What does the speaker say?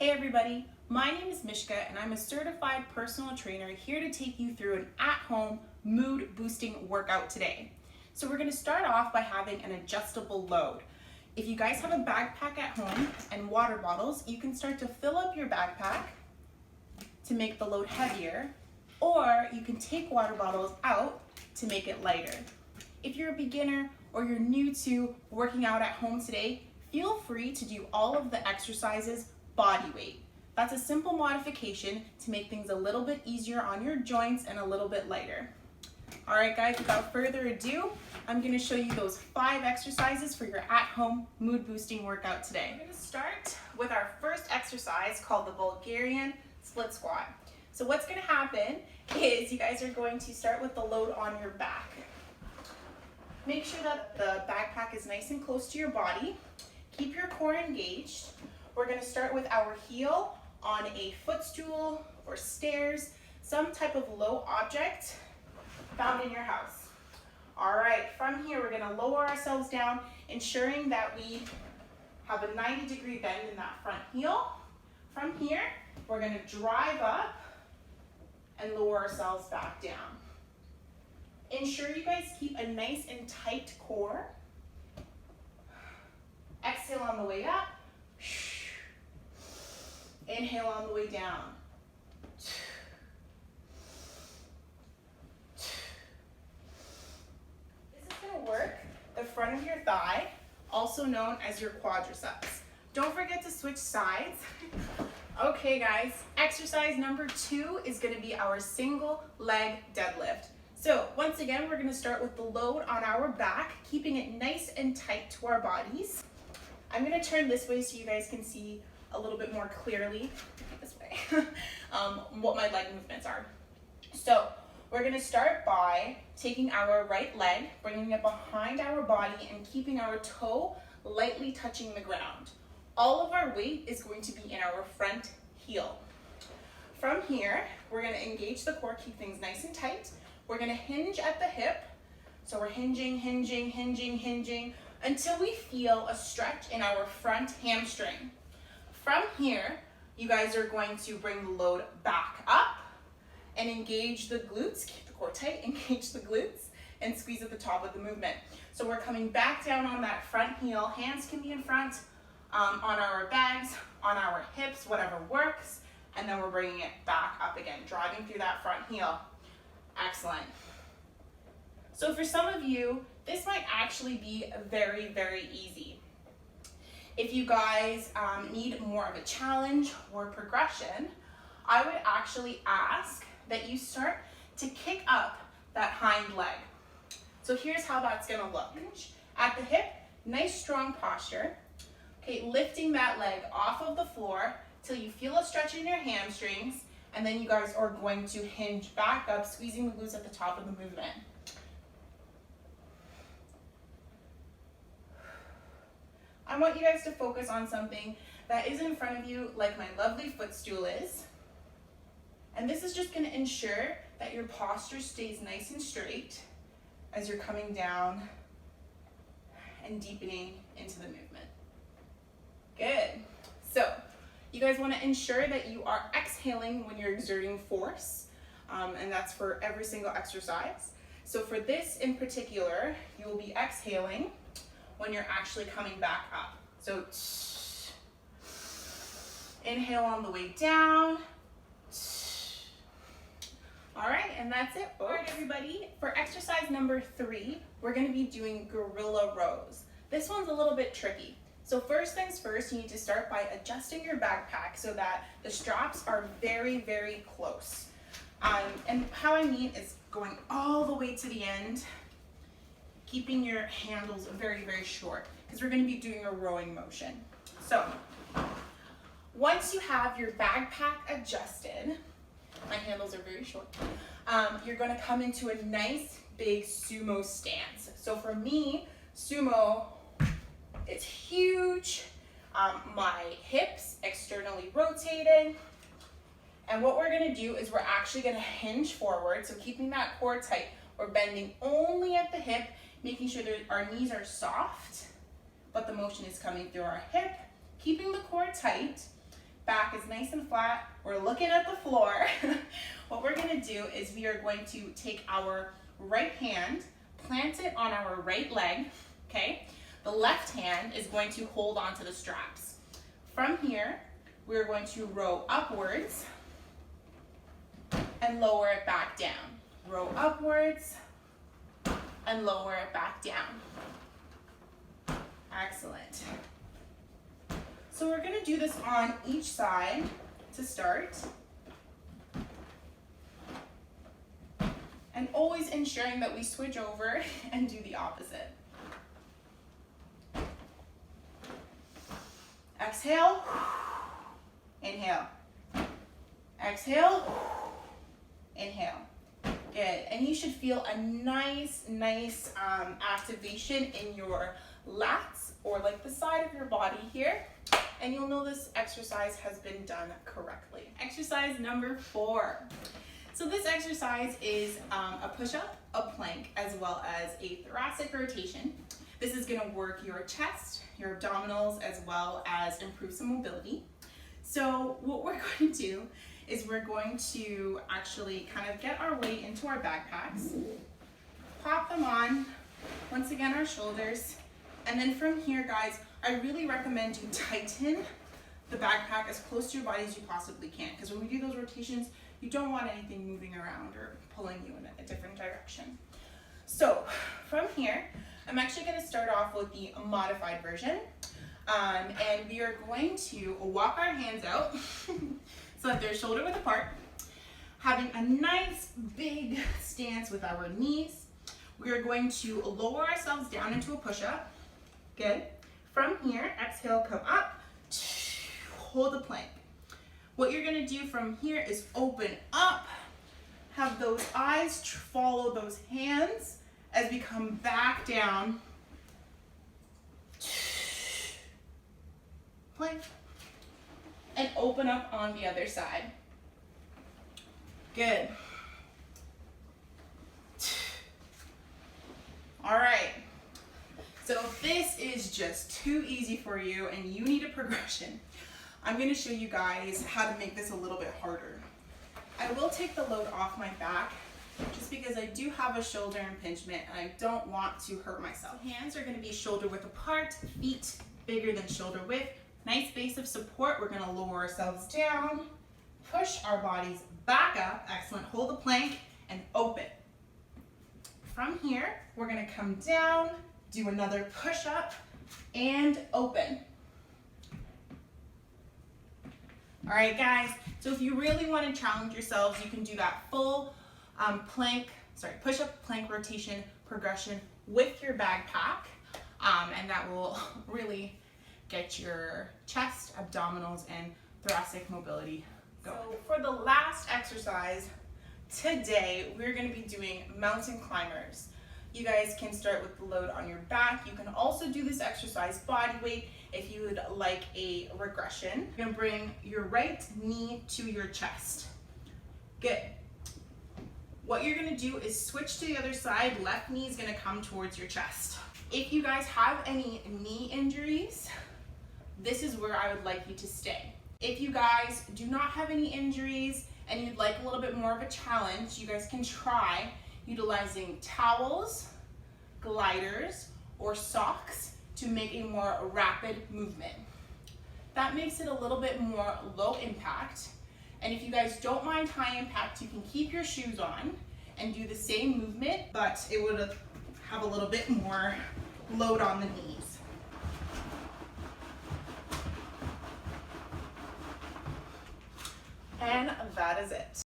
Hey everybody, my name is Mishka and I'm a certified personal trainer here to take you through an at-home mood boosting workout today. So we're going to start off by having an adjustable load. If you guys have a backpack at home and water bottles, you can start to fill up your backpack to make the load heavier, or you can take water bottles out to make it lighter. If you're a beginner or you're new to working out at home today, feel free to do all of the exercises body weight. That's a simple modification to make things a little bit easier on your joints and a little bit lighter. All right guys, without further ado, I'm going to show you those 5 exercises for your at-home mood boosting workout today. We're going to start with our first exercise called the Bulgarian split squat. So what's going to happen is you guys are going to start with the load on your back. Make sure that the backpack is nice and close to your body. Keep your core engaged. We're going to start with our heel on a footstool or stairs, some type of low object found in your house. All right, from here we're going to lower ourselves down, ensuring that we have a 90-degree bend in that front heel. From here, we're going to drive up and lower ourselves back down. Ensure you guys keep a nice and tight core. Exhale on the way up. Inhale on the way down. This is going to work the front of your thigh, also known as your quadriceps. Don't forget to switch sides. Okay guys, exercise number 2 is going to be our single leg deadlift. So once again, we're going to start with the load on our back, keeping it nice and tight to our bodies. I'm going to turn this way so you guys can see a little bit more clearly, this way, what my leg movements are. So we're going to start by taking our right leg, bringing it behind our body and keeping our toe lightly touching the ground. All of our weight is going to be in our front heel. From here, we're going to engage the core, keep things nice and tight. We're going to hinge at the hip. So we're hinging, hinging, hinging, hinging until we feel a stretch in our front hamstring. From here, you guys are going to bring the load back up and engage the glutes. Keep the core tight, engage the glutes, and squeeze at the top of the movement. So we're coming back down on that front heel. Hands can be in front, on our bags, on our hips, whatever works. And then we're bringing it back up again, driving through that front heel. Excellent. So for some of you, this might actually be very, very easy. If you guys need more of a challenge or progression, I would actually ask that you start to kick up that hind leg. So here's how that's going to look. At the hip, nice strong posture. Okay, lifting that leg off of the floor till you feel a stretch in your hamstrings, and then you guys are going to hinge back up, squeezing the glutes at the top of the movement. I want you guys to focus on something that is in front of you, like my lovely footstool is. And this is just going to ensure that your posture stays nice and straight as you're coming down and deepening into the movement. Good. So you guys want to ensure that you are exhaling when you're exerting force, and that's for every single exercise. So for this in particular, you will be exhaling when you're actually coming back up. So inhale on the way down. All right, and that's it, folks. All right, everybody, for exercise number 3, we're going to be doing gorilla rows. This one's a little bit tricky. So first things first, you need to start by adjusting your backpack so that the straps are very, very close. And how I mean is going all the way to the end, keeping your handles very, very short, because we're going to be doing a rowing motion. So once you have your backpack adjusted, my handles are very short, you're going to come into a nice big sumo stance. So for me, sumo, it's huge, my hips externally rotated, and what we're going to do is we're actually going to hinge forward, so keeping that core tight. We're bending only at the hip, making sure that our knees are soft, but the motion is coming through our hip, keeping the core tight, back is nice and flat. We're looking at the floor. What we're gonna do is we are going to take our right hand, plant it on our right leg, okay? The left hand is going to hold onto the straps. From here, we're going to row upwards and lower it back down. Row upwards and lower it back down. Excellent. So we're gonna do this on each side to start. And always ensuring that we switch over and do the opposite. Exhale, inhale. Exhale, inhale. Good, and you should feel a nice activation in your lats or like the side of your body here. And you'll know this exercise has been done correctly. Exercise number 4. So this exercise is a push-up, a plank, as well as a thoracic rotation. This is gonna work your chest, your abdominals, as well as improve some mobility. So what we're going to do is we're going to actually kind of get our way into our backpacks, pop them on, once again our shoulders, and then from here, guys, I really recommend you tighten the backpack as close to your body as you possibly can, because when we do those rotations, you don't want anything moving around or pulling you in a different direction. So from here, I'm actually going to start off with the modified version, and we are going to walk our hands out so that they're shoulder width apart, having a nice big stance with our knees. We are going to lower ourselves down into a push-up. Good. From here, exhale, come up, hold the plank. What you're gonna do from here is open up, have those eyes follow those hands as we come back down. Plank. And open up on the other side. Good. All right. So if this is just too easy for you and you need a progression, I'm going to show you guys how to make this a little bit harder. I will take the load off my back just because I do have a shoulder impingement and I don't want to hurt myself. Hands are going to be shoulder width apart, feet bigger than shoulder width. Nice base of support. We're going to lower ourselves down, push our bodies back up. Excellent. Hold the plank and open. From here, we're going to come down, do another push up and open. All right, guys, so if you really want to challenge yourselves, you can do that full push-up, plank, rotation, progression with your backpack, and that will really get your chest, abdominals, and thoracic mobility going. So for the last exercise today, we're going to be doing mountain climbers. You guys can start with the load on your back. You can also do this exercise body weight if you would like a regression. You're gonna bring your right knee to your chest. Good. What you're gonna do is switch to the other side. Left knee is gonna come towards your chest. If you guys have any knee injuries, this is where I would like you to stay. If you guys do not have any injuries and you'd like a little bit more of a challenge, you guys can try utilizing towels, gliders, or socks to make a more rapid movement. That makes it a little bit more low impact. And if you guys don't mind high impact, you can keep your shoes on and do the same movement, but it would have a little bit more load on the knees. And that is it.